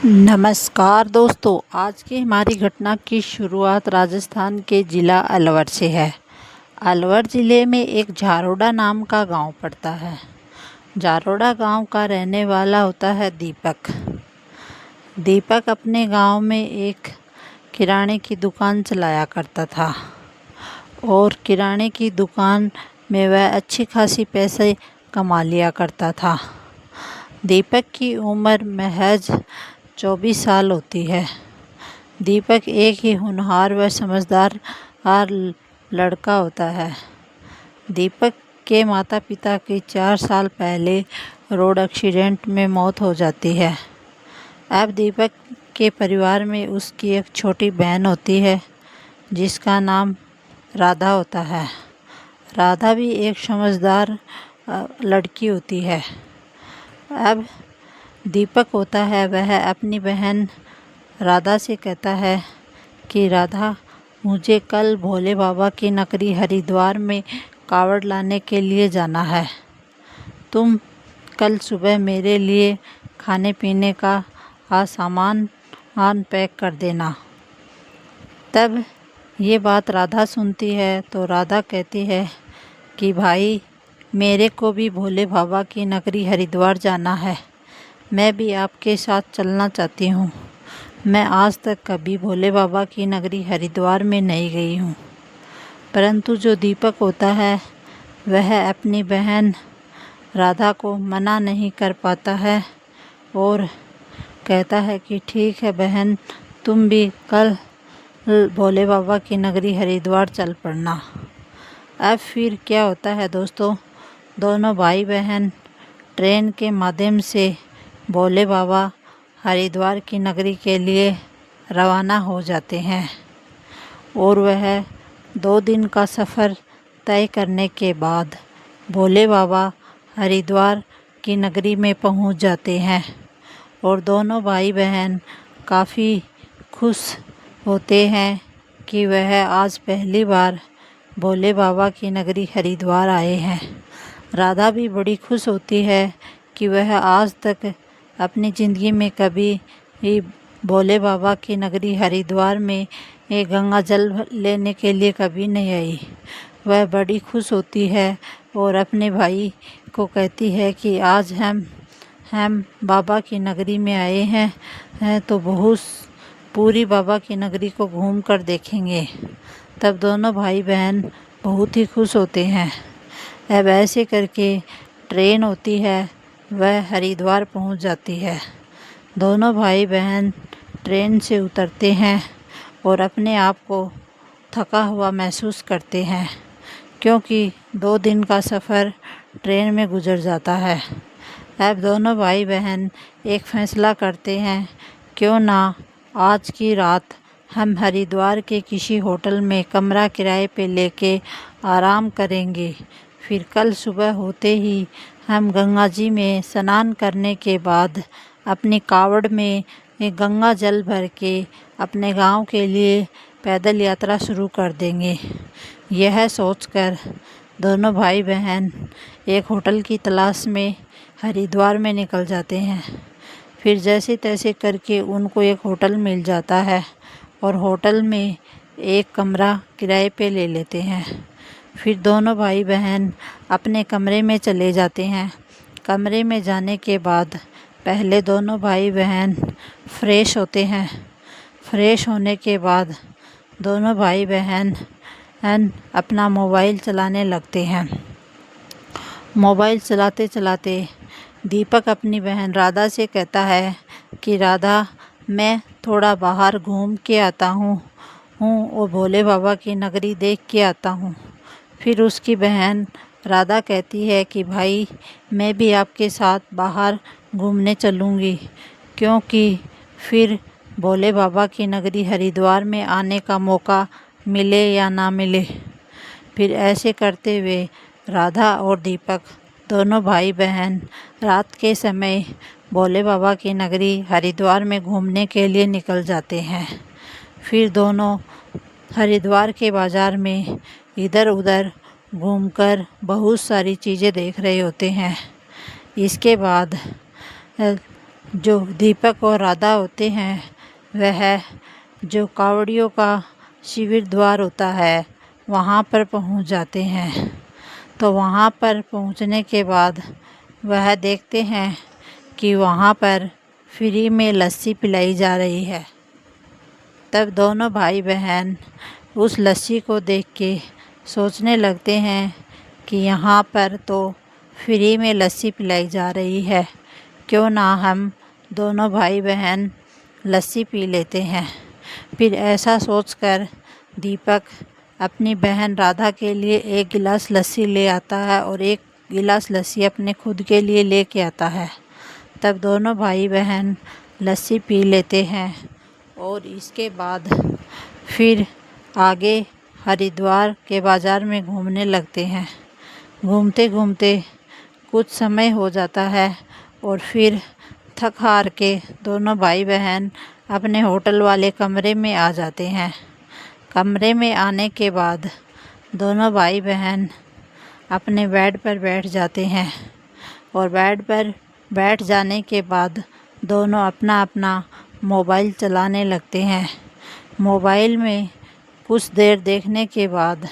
नमस्कार दोस्तों, आज की हमारी घटना की शुरुआत राजस्थान के ज़िला अलवर से है। अलवर ज़िले में एक झारोड़ा नाम का गांव पड़ता है। झारोड़ा गांव का रहने वाला होता है दीपक। दीपक अपने गांव में एक किराने की दुकान चलाया करता था और किराने की दुकान में वह अच्छी खासी पैसे कमा लिया करता था। दीपक की उम्र महज 24 साल होती है। दीपक एक ही होनहार व समझदार लड़का होता है। दीपक के माता पिता की 4 साल पहले रोड एक्सीडेंट में मौत हो जाती है। अब दीपक के परिवार में उसकी एक छोटी बहन होती है जिसका नाम राधा होता है। राधा भी एक समझदार लड़की होती है। अब दीपक होता है वह अपनी बहन राधा से कहता है कि राधा, मुझे कल भोले बाबा की नगरी हरिद्वार में कावड़ लाने के लिए जाना है। तुम कल सुबह मेरे लिए खाने पीने का सामान पैक कर देना। तब ये बात राधा सुनती है तो राधा कहती है कि भाई, मेरे को भी भोले बाबा की नगरी हरिद्वार जाना है। मैं भी आपके साथ चलना चाहती हूँ। मैं आज तक कभी भोले बाबा की नगरी हरिद्वार में नहीं गई हूँ। परंतु जो दीपक होता है वह अपनी बहन राधा को मना नहीं कर पाता है और कहता है कि ठीक है बहन, तुम भी कल भोले बाबा की नगरी हरिद्वार चल पड़ना। अब फिर क्या होता है दोस्तों, दोनों भाई बहन ट्रेन के माध्यम से भोले बाबा हरिद्वार की नगरी के लिए रवाना हो जाते हैं और वह 2 दिन का सफ़र तय करने के बाद भोले बाबा हरिद्वार की नगरी में पहुंच जाते हैं और दोनों भाई बहन काफ़ी खुश होते हैं कि वह आज पहली बार भोले बाबा की नगरी हरिद्वार आए हैं। राधा भी बड़ी खुश होती है कि वह आज तक अपनी ज़िंदगी में कभी भी भोले बाबा की नगरी हरिद्वार में गंगा जल लेने के लिए कभी नहीं आई। वह बड़ी खुश होती है और अपने भाई को कहती है कि आज हम बाबा की नगरी में आए हैं तो बहुत पूरी बाबा की नगरी को घूम कर देखेंगे। तब दोनों भाई बहन बहुत ही खुश होते हैं। अब ऐसे करके ट्रेन होती है वह हरिद्वार पहुंच जाती है। दोनों भाई बहन ट्रेन से उतरते हैं और अपने आप को थका हुआ महसूस करते हैं क्योंकि 2 दिन का सफ़र ट्रेन में गुजर जाता है। अब दोनों भाई बहन एक फ़ैसला करते हैं, क्यों ना आज की रात हम हरिद्वार के किसी होटल में कमरा किराए पे लेके आराम करेंगे। फिर कल सुबह होते ही हम गंगा जी में स्नान करने के बाद अपनी कावड़ में गंगा जल भर के अपने गांव के लिए पैदल यात्रा शुरू कर देंगे। यह सोचकर दोनों भाई बहन एक होटल की तलाश में हरिद्वार में निकल जाते हैं। फिर जैसे तैसे करके उनको एक होटल मिल जाता है और होटल में एक कमरा किराए पे ले लेते हैं। फिर दोनों भाई बहन अपने कमरे में चले जाते हैं। कमरे में जाने के बाद पहले दोनों भाई बहन फ्रेश होते हैं। फ्रेश होने के बाद दोनों भाई बहन अपना मोबाइल चलाने लगते हैं। मोबाइल चलाते चलाते दीपक अपनी बहन राधा से कहता है कि राधा, मैं थोड़ा बाहर घूम के आता हूँ और भोले बाबा की नगरी देख के आता हूँ। फिर उसकी बहन राधा कहती है कि भाई, मैं भी आपके साथ बाहर घूमने चलूँगी, क्योंकि फिर भोले बाबा की नगरी हरिद्वार में आने का मौका मिले या ना मिले। फिर ऐसे करते हुए राधा और दीपक दोनों भाई बहन रात के समय भोले बाबा की नगरी हरिद्वार में घूमने के लिए निकल जाते हैं। फिर दोनों हरिद्वार के बाज़ार में इधर उधर घूमकर बहुत सारी चीज़ें देख रहे होते हैं। इसके बाद जो दीपक और राधा होते हैं वह जो कावड़ियों का शिविर द्वार होता है वहाँ पर पहुँच जाते हैं। तो वहाँ पर पहुँचने के बाद वह देखते हैं कि वहाँ पर फ्री में लस्सी पिलाई जा रही है। तब दोनों भाई बहन उस लस्सी को देख के सोचने लगते हैं कि यहाँ पर तो फ्री में लस्सी पिलाई जा रही है, क्यों ना हम दोनों भाई बहन लस्सी पी लेते हैं। फिर ऐसा सोचकर दीपक अपनी बहन राधा के लिए एक गिलास लस्सी ले आता है और एक गिलास लस्सी अपने खुद के लिए लेके आता है। तब दोनों भाई बहन लस्सी पी लेते हैं और इसके बाद फिर आगे हरिद्वार के बाज़ार में घूमने लगते हैं। घूमते घूमते कुछ समय हो जाता है और फिर थक हार के दोनों भाई बहन अपने होटल वाले कमरे में आ जाते हैं। कमरे में आने के बाद दोनों भाई बहन अपने बेड पर बैठ जाते हैं और बेड पर बैठ जाने के बाद दोनों अपना अपना मोबाइल चलाने लगते हैं। मोबाइल में कुछ देर देखने के बाद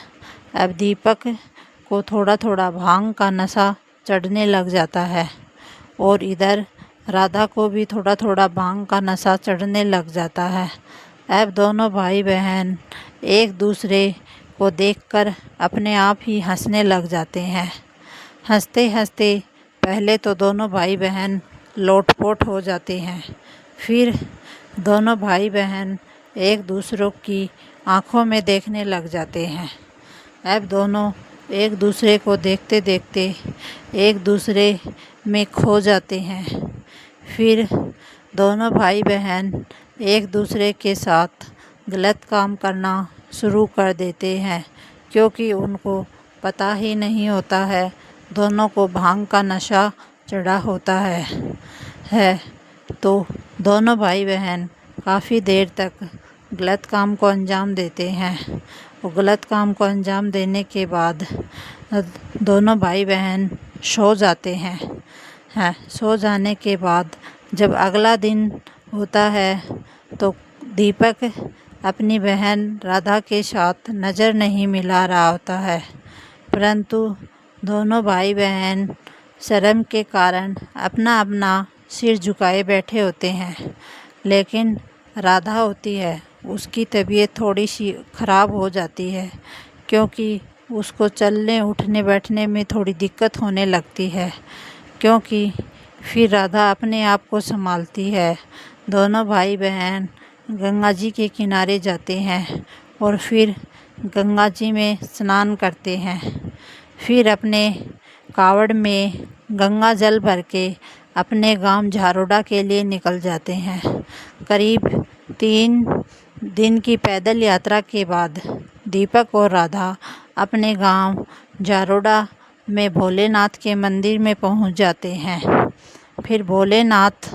अब दीपक को थोड़ा थोड़ा भांग का नशा चढ़ने लग जाता है और इधर राधा को भी थोड़ा थोड़ा भांग का नशा चढ़ने लग जाता है। अब दोनों भाई बहन एक दूसरे को देखकर अपने आप ही हंसने लग जाते हैं। हंसते हंसते पहले तो दोनों भाई बहन लोटपोट हो जाते हैं, फिर दोनों भाई बहन एक दूसरों की आँखों में देखने लग जाते हैं। अब दोनों एक दूसरे को देखते देखते एक दूसरे में खो जाते हैं। फिर दोनों भाई बहन एक दूसरे के साथ गलत काम करना शुरू कर देते हैं, क्योंकि उनको पता ही नहीं होता है, दोनों को भांग का नशा चढ़ा होता है। तो दोनों भाई बहन काफ़ी देर तक गलत काम को अंजाम देते हैं और गलत काम को अंजाम देने के बाद दोनों भाई बहन सो जाते हैं। सो जाने के बाद जब अगला दिन होता है तो दीपक अपनी बहन राधा के साथ नज़र नहीं मिला रहा होता है, परंतु दोनों भाई बहन शर्म के कारण अपना अपना सिर झुकाए बैठे होते हैं। लेकिन राधा होती है, उसकी तबीयत थोड़ी सी ख़राब हो जाती है, क्योंकि उसको चलने उठने बैठने में थोड़ी दिक्कत होने लगती है। क्योंकि फिर राधा अपने आप को संभालती है। दोनों भाई बहन गंगा जी के किनारे जाते हैं और फिर गंगा जी में स्नान करते हैं। फिर अपने कावड़ में गंगा जल भर के अपने गांव झारोड़ा के लिए निकल जाते हैं। करीब 3 दिन की पैदल यात्रा के बाद दीपक और राधा अपने गांव झारोड़ा में भोलेनाथ के मंदिर में पहुंच जाते हैं। फिर भोलेनाथ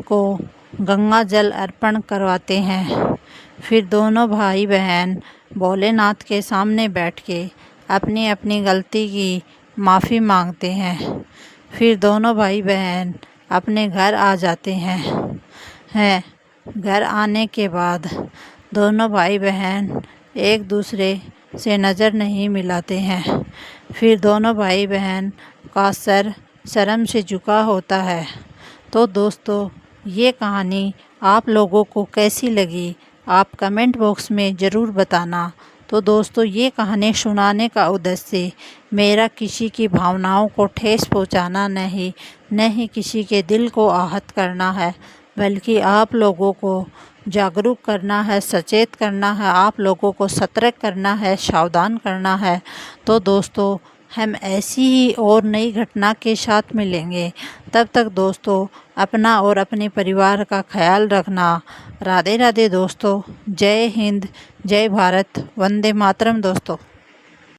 को गंगा जल अर्पण करवाते हैं। फिर दोनों भाई बहन भोलेनाथ के सामने बैठ के अपनी अपनी गलती की माफ़ी मांगते हैं। फिर दोनों भाई बहन अपने घर आ जाते हैं। घर आने के बाद दोनों भाई बहन एक दूसरे से नज़र नहीं मिलाते हैं। फिर दोनों भाई बहन का सर शर्म से झुका होता है। तो दोस्तों, ये कहानी आप लोगों को कैसी लगी, आप कमेंट बॉक्स में ज़रूर बताना। तो दोस्तों, ये कहानी सुनाने का उद्देश्य मेरा किसी की भावनाओं को ठेस पहुंचाना नहीं, न ही किसी के दिल को आहत करना है, बल्कि आप लोगों को जागरूक करना है, सचेत करना है, आप लोगों को सतर्क करना है, सावधान करना है। तो दोस्तों, हम ऐसी ही और नई घटना के साथ मिलेंगे। तब तक दोस्तों, अपना और अपने परिवार का ख्याल रखना। राधे राधे दोस्तों। जय हिंद, जय भारत, वंदे मातरम दोस्तों।